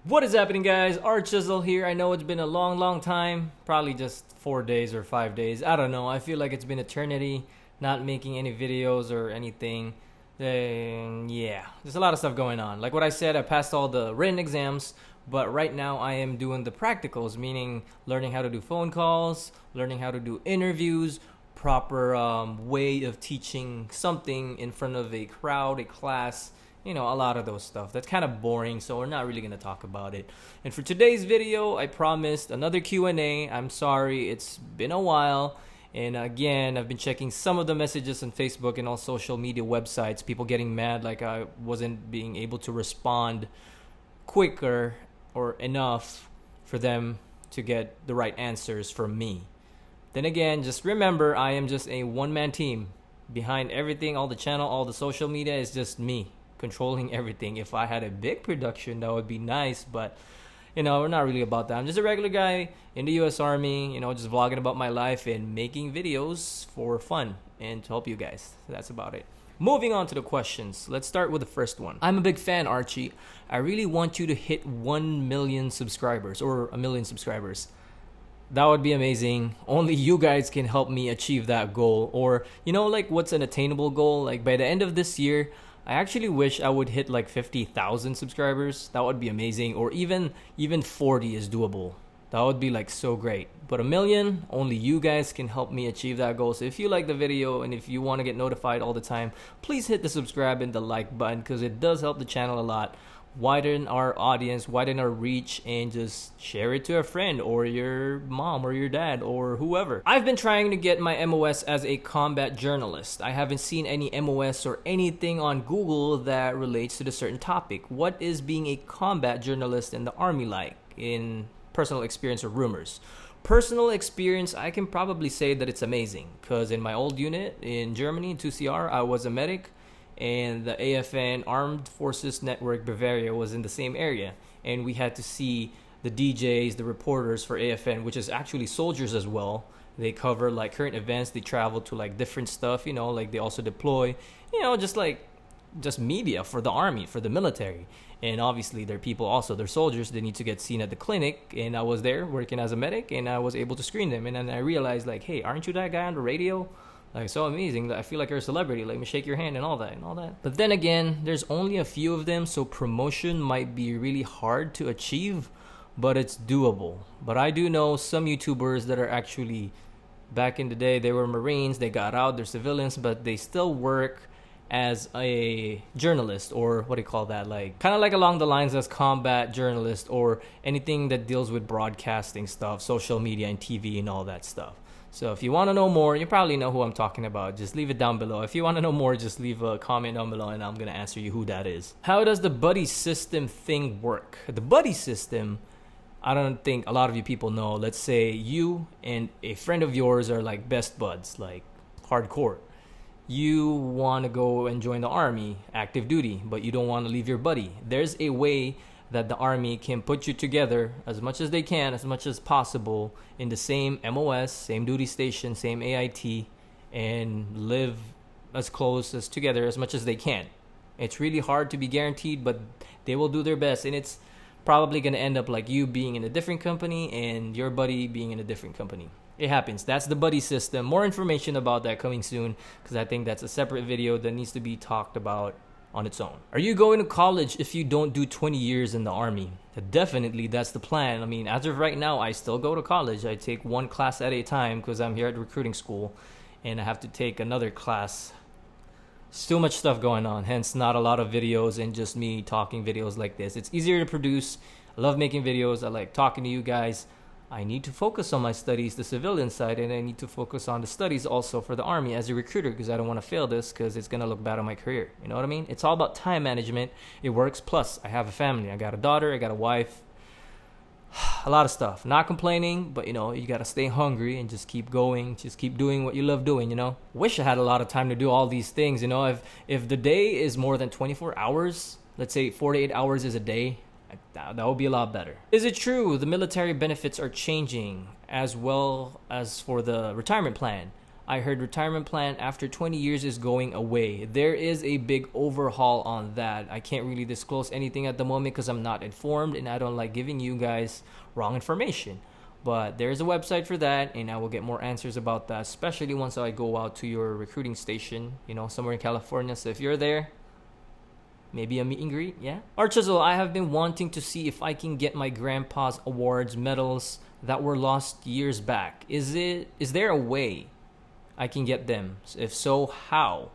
What is happening, guys? Archiezzle here. I know it's been a long time, probably just 4 days or 5 days. I don't know. I feel like it's been eternity not making any videos or anything. Then yeah, there's a lot of stuff going on. Like what I said, I passed all the written exams, but right now I am doing the practicals, meaning learning how to do phone calls, learning how to do interviews, proper way of teaching something in front of a crowd, a class, a lot of those stuff. That's kind of boring, so we're not really going to talk about it. And for today's video, I promised another Q&A. I'm sorry, it's been a while. And again, I've been checking some of the messages on Facebook and all social media websites. People getting mad like I wasn't being able to respond quicker or enough for them to get the right answers from me. Then again, just remember, I am just a one-man team. Behind everything, all the channel, all the social media is just me controlling everything. If I had a big production, that would be nice, but we're not really about that. I'm just a regular guy in the US Army, just vlogging about my life and making videos for fun and to help you guys. So that's about it. Moving on to the questions. Let's start with the first one. I'm a big fan, Archie. I really want you to hit 1 million subscribers or a million subscribers. That would be amazing. Only you guys can help me achieve that goal. Or, like what's an attainable goal? Like by the end of this year, I actually wish I would hit like 50,000 subscribers. That would be amazing. Or even 40 is doable. That would be like so great. But a million, only you guys can help me achieve that goal. So if you like the video and if you want to get notified all the time, please hit the subscribe and the like button because it does help the channel a lot. Widen our audience, widen our reach, and just share it to a friend or your mom or your dad or whoever. I've been trying to get my MOS as a combat journalist. I haven't seen any MOS or anything on Google that relates to the certain topic. What is being a combat journalist in the Army like, in personal experience or rumors? Personal experience, I can probably say that it's amazing because in my old unit in Germany, in 2CR, I was a medic. And the AFN Armed Forces Network Bavaria was in the same area, and we had to see the DJs, the reporters for AFN, which is actually soldiers as well. They cover like current events. They travel to like different stuff, like they also deploy, just media for the army, for the military. And obviously they're people also, they're soldiers. They need to get seen at the clinic, and I was there working as a medic, and I was able to screen them. And then I realized like, hey, aren't you that guy on the radio? Like, so amazing. I feel like you're a celebrity. Let me shake your hand and all that. But then again, there's only a few of them, so promotion might be really hard to achieve, but it's doable. But I do know some YouTubers that are actually, back in the day, they were Marines, they got out, they're civilians, but they still work as a journalist, or what do you call that? Like, kind of like along the lines as combat journalist or anything that deals with broadcasting stuff, social media and TV and all that stuff. So if you want to know more, you probably know who I'm talking about. Just leave it down below. If you want to know more, just leave a comment down below and I'm going to answer you who that is. How does the buddy system thing work? The buddy system, I don't think a lot of you people know. Let's say you and a friend of yours are like best buds, like hardcore. You want to go and join the army, active duty, but you don't want to leave your buddy. There's a way that the army can put you together as much as they can, as much as possible, in the same MOS, same duty station, same AIT, and live as close as together as much as they can. It's really hard to be guaranteed, but they will do their best, and it's probably going to end up like you being in a different company and your buddy being in a different company. It happens. That's the buddy system. More information about that coming soon, because I think that's a separate video that needs to be talked about on its own. Are you going to college if you don't do 20 years in the army? Definitely, that's the plan. I mean, as of right now, I still go to college. I take one class at a time because I'm here at recruiting school, and I have to take another class. Still much stuff going on, hence not a lot of videos and just me talking videos like this. It's easier to produce. I love making videos. I like talking to you guys. I need to focus on my studies, the civilian side, and I need to focus on the studies also for the army as a recruiter, because I don't want to fail this because it's going to look bad on my career. You know what I mean? It's all about time management. It works. Plus, I have a family. I got a daughter. I got a wife. A lot of stuff. Not complaining, but you got to stay hungry and just keep going. Just keep doing what you love doing, Wish I had a lot of time to do all these things, If the day is more than 24 hours, let's say 48 hours is a day, that would be a lot better. Is it true the military benefits are changing as well as for the retirement plan? I heard retirement plan after 20 years is going away. There is a big overhaul on that. I can't really disclose anything at the moment because I'm not informed and I don't like giving you guys wrong information. But there's a website for that, and I will get more answers about that, especially once I go out to your recruiting station, somewhere in California. So if you're there, maybe a meet and greet, yeah? Archiezzle, I have been wanting to see if I can get my grandpa's awards, medals that were lost years back. Is there a way I can get them? If so, how?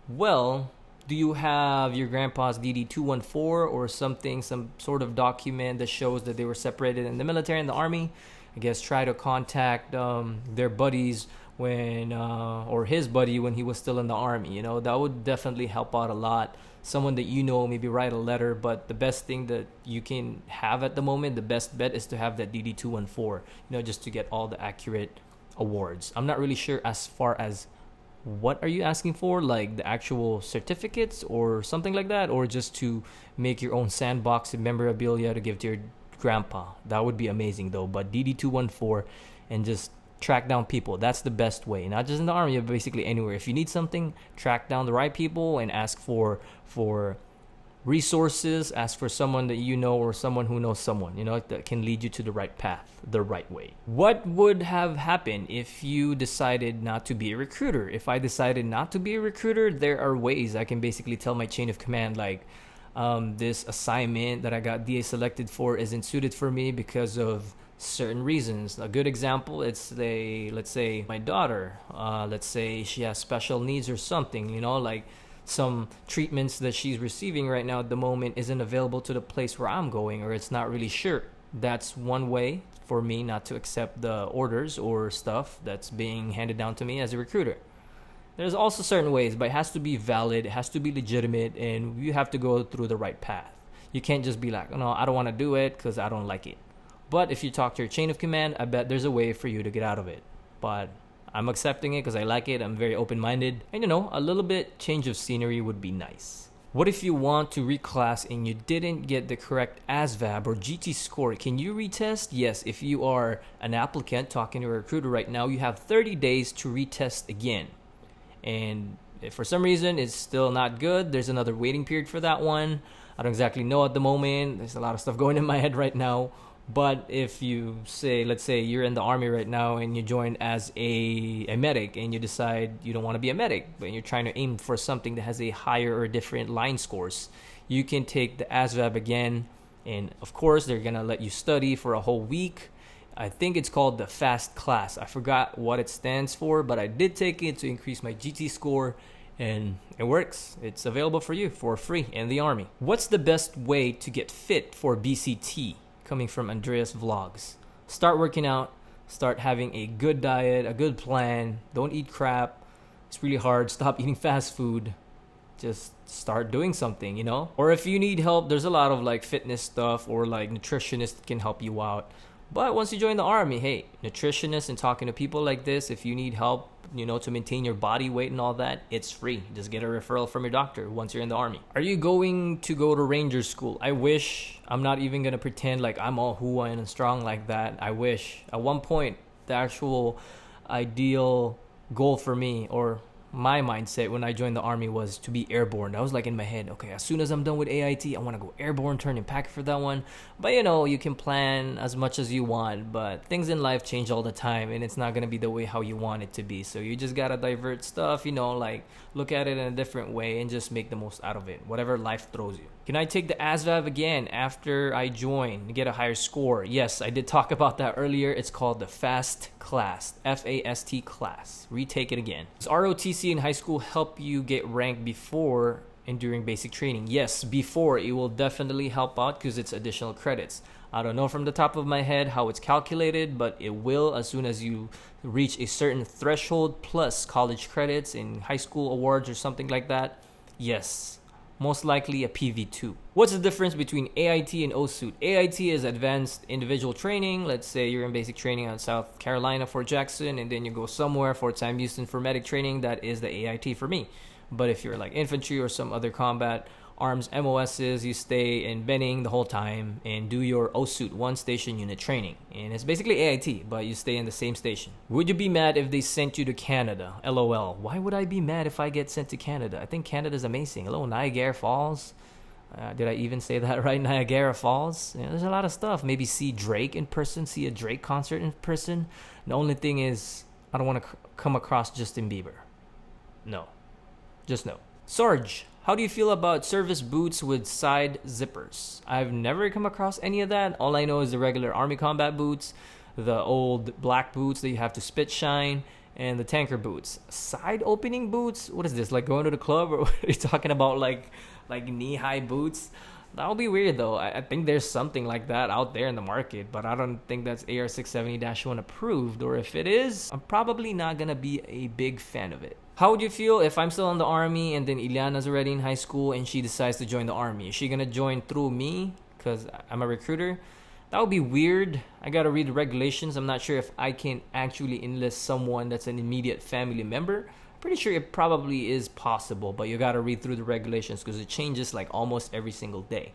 Well, do you have your grandpa's DD-214 or something, some sort of document that shows that they were separated in the military and the army? I guess try to contact their buddies or his buddy when he was still in the army. That would definitely help out a lot. Someone that maybe write a letter. But the best thing that you can have at the moment, the best bet is to have that DD-214, just to get all the accurate awards. I'm not really sure as far as what are you asking for, like the actual certificates or something like that, or just to make your own sandbox and memorabilia to give to your grandpa. That would be amazing though. But DD-214 and just track down people. That's the best way. Not just in the army, but basically anywhere. If you need something, track down the right people and ask for resources. Ask for someone that or someone who knows someone, that can lead you to the right path, the right way. What would have happened if you decided not to be a recruiter? If I decided not to be a recruiter, there are ways I can basically tell my chain of command, like, this assignment that I got DA selected for isn't suited for me because of certain reasons. A good example, let's say my daughter, let's say she has special needs or something, like some treatments that she's receiving right now at the moment isn't available to the place where I'm going, or it's not really sure. That's one way for me not to accept the orders or stuff that's being handed down to me as a recruiter. There's also certain ways, but it has to be valid, it has to be legitimate, and you have to go through the right path. You can't just be like, no, I don't want to do it because I don't like it. But if you talk to your chain of command, I bet there's a way for you to get out of it. But I'm accepting it because I like it. I'm very open-minded. And a little bit change of scenery would be nice. What if you want to reclass and you didn't get the correct ASVAB or GT score? Can you retest? Yes, if you are an applicant talking to a recruiter right now, you have 30 days to retest again. And if for some reason it's still not good, there's another waiting period for that one. I don't exactly know at the moment. There's a lot of stuff going in my head right now. But if you let's say you're in the army right now and you join as a medic and you decide you don't want to be a medic, but you're trying to aim for something that has a higher or different line scores, you can take the ASVAB again. And of course, they're going to let you study for a whole week. I think it's called the FAST class. I forgot what it stands for, but I did take it to increase my GT score, and it works. It's available for you for free in the army. What's the best way to get fit for BCT? Coming from Andreas Vlogs. Start working out. Start having a good diet, a good plan. Don't eat crap. It's really hard. Stop eating fast food. Just start doing something, Or if you need help, there's a lot of like fitness stuff or like nutritionists can help you out. But once you join the army, hey, nutritionists and talking to people like this, if you need help, to maintain your body weight and all that, it's free. Just get a referral from your doctor once you're in the army. Are you going to go to Ranger School? I wish. I'm not even going to pretend like I'm all Hawaiian and strong like that. I wish. At one point, the actual ideal goal for me, or my mindset when I joined the army, was to be airborne. That was like in my head, okay, as soon as I'm done with AIT, I want to go airborne, turn in packet for that one. But you can plan as much as you want, but things in life change all the time, and it's not going to be the way how you want it to be. So you just got to divert stuff, like look at it in a different way and just make the most out of it, whatever life throws you. Can I take the ASVAB again after I join to get a higher score? Yes, I did talk about that earlier. It's called the FAST class, FAST class. Retake it again. Does ROTC in high school help you get ranked before and during basic training? Yes, before. It will definitely help out because it's additional credits. I don't know from the top of my head how it's calculated, but it will as soon as you reach a certain threshold plus college credits in high school awards or something like that. Yes. Most likely a PV2. What's the difference between AIT and OSUT? AIT is advanced individual training. Let's say you're in basic training on South Carolina, Fort Jackson, and then you go somewhere, Fort Sam Houston for medic training. That is the AIT for me. But if you're like infantry or some other combat arms MOSs, you stay in Benning the whole time and do your OSUT, one station unit training. And it's basically AIT, but you stay in the same station. Would you be mad if they sent you to Canada? LOL. Why would I be mad if I get sent to Canada? I think Canada's amazing. Hello, Niagara Falls. Did I even say that right? Niagara Falls. Yeah, there's a lot of stuff. Maybe see Drake in person, see a Drake concert in person. The only thing is, I don't want to come across Justin Bieber. No. Just no. Sarge, how do you feel about service boots with side zippers? I've never come across any of that. All I know is the regular Army combat boots, the old black boots that you have to spit shine, and the tanker boots. Side opening boots? What is this? Like going to the club? Or what are you talking about? Like knee-high boots? That would be weird though. I think there's something like that out there in the market, but I don't think that's AR670-1 approved, or if it is, I'm probably not gonna be a big fan of it. How would you feel if I'm still in the army and then Ileana's already in high school and she decides to join the army? Is she gonna join through me because I'm a recruiter? That would be weird. I gotta read the regulations. I'm not sure if I can actually enlist someone that's an immediate family member. Pretty sure it probably is possible, but you gotta read through the regulations because it changes like almost every single day.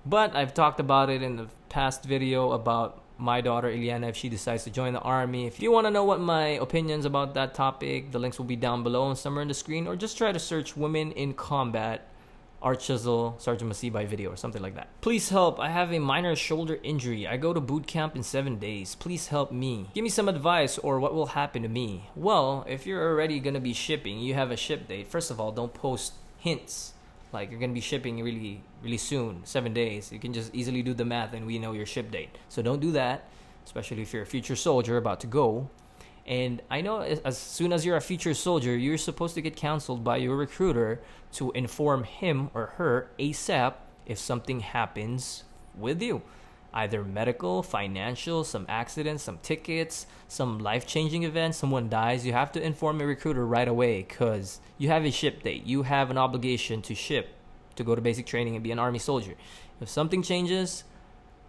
But I've talked about it in the past video about my daughter Ileana if she decides to join the army. If you want to know what my opinions about that topic, the links will be down below and somewhere on the screen, or just try to search Women in Combat Archiezzle Sergeant MASIBAY video or something like that. Please help. I have a minor shoulder injury. I go to boot camp in 7 days. Please help me. Give me some advice or what will happen to me. Well, if you're already going to be shipping, you have a ship date. First of all, don't post hints like you're going to be shipping really soon, 7 days. You can just easily do the math and we know your ship date. So don't do that, especially if you're a future soldier about to go. And I know as soon as you're a future soldier, you're supposed to get counseled by your recruiter to inform him or her ASAP if something happens with you. Either medical, financial, some accidents, some tickets, some life-changing events, someone dies. You have to inform your recruiter right away because you have a ship date. You have an obligation to ship, to go to basic training and be an army soldier. If something changes,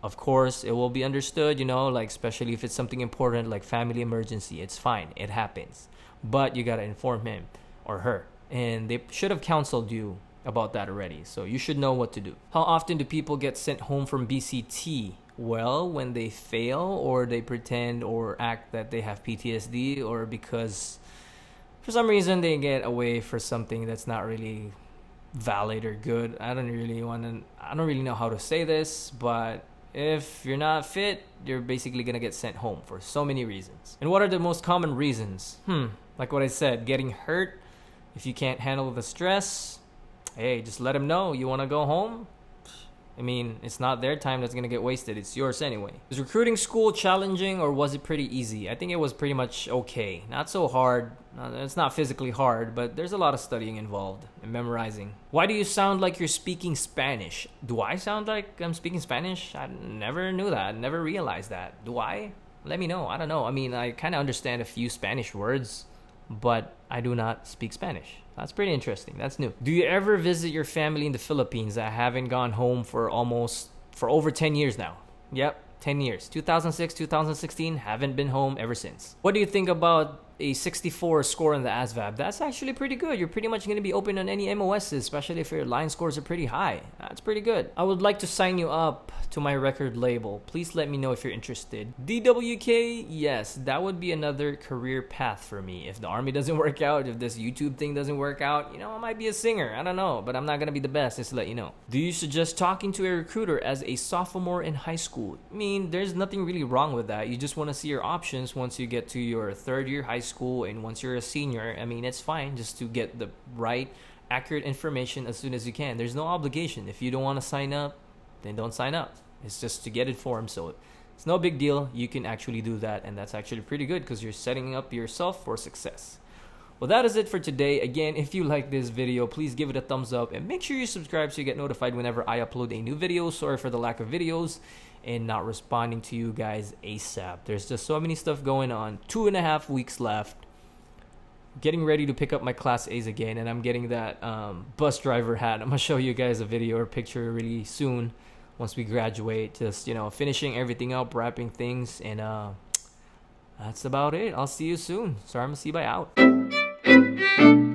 of course, it will be understood, like especially if it's something important like family emergency. It's fine. It happens. But you got to inform him or her. And they should have counseled you about that already. So you should know what to do. How often do people get sent home from BCT? Well, when they fail or they pretend or act that they have PTSD, or because for some reason they get away for something that's not really valid or good. I don't really know how to say this, but if you're not fit, you're basically gonna get sent home for so many reasons. And what are the most common reasons? Like what I said, getting hurt. If you can't handle the stress, hey, just let them know you want to go home. I mean, it's not their time that's going to get wasted. It's yours anyway. Was recruiting school challenging or was it pretty easy? I think it was pretty much okay. Not so hard. It's not physically hard, but there's a lot of studying involved and memorizing. Why do you sound like you're speaking Spanish? Do I sound like I'm speaking Spanish? I never knew that. I never realized that. Do I? Let me know. I don't know. I mean, I kind of understand a few Spanish words, but I do not speak Spanish. That's pretty interesting. That's new. Do you ever visit your family in the Philippines? I haven't gone home for over 10 years now. Yep, 10 years. 2006, 2016, haven't been home ever since. What do you think about a 64 score in the ASVAB? That's actually pretty good. You're pretty much going to be open on any MOSs, especially if your line scores are pretty high. That's pretty good. I would like to sign you up to my record label. Please let me know if you're interested. DWK, yes, that would be another career path for me. If the army doesn't work out, if this YouTube thing doesn't work out, I might be a singer. I don't know, but I'm not going to be the best, just to let you know. Do you suggest talking to a recruiter as a sophomore in high school? I mean, there's nothing really wrong with that. You just want to see your options once you get to your third year high school, and once you're a senior. I mean, it's fine just to get the right, accurate information as soon as you can. There's no obligation. If you don't want to sign up, then don't sign up. It's just to get informed, so it's no big deal. You can actually do that, and that's actually pretty good because you're setting up yourself for success. Well, that is it for today. Again, if you like this video, please give it a thumbs up and make sure you subscribe so you get notified whenever I upload a new video. Sorry for the lack of videos and not responding to you guys ASAP. There's just so many stuff going on. 2.5 weeks left. Getting ready to pick up my Class A's again, and I'm getting that bus driver hat. I'm gonna show you guys a video or picture really soon once we graduate. Just finishing everything up, wrapping things, and that's about it. I'll see you soon. Sorry, MASIBAY out.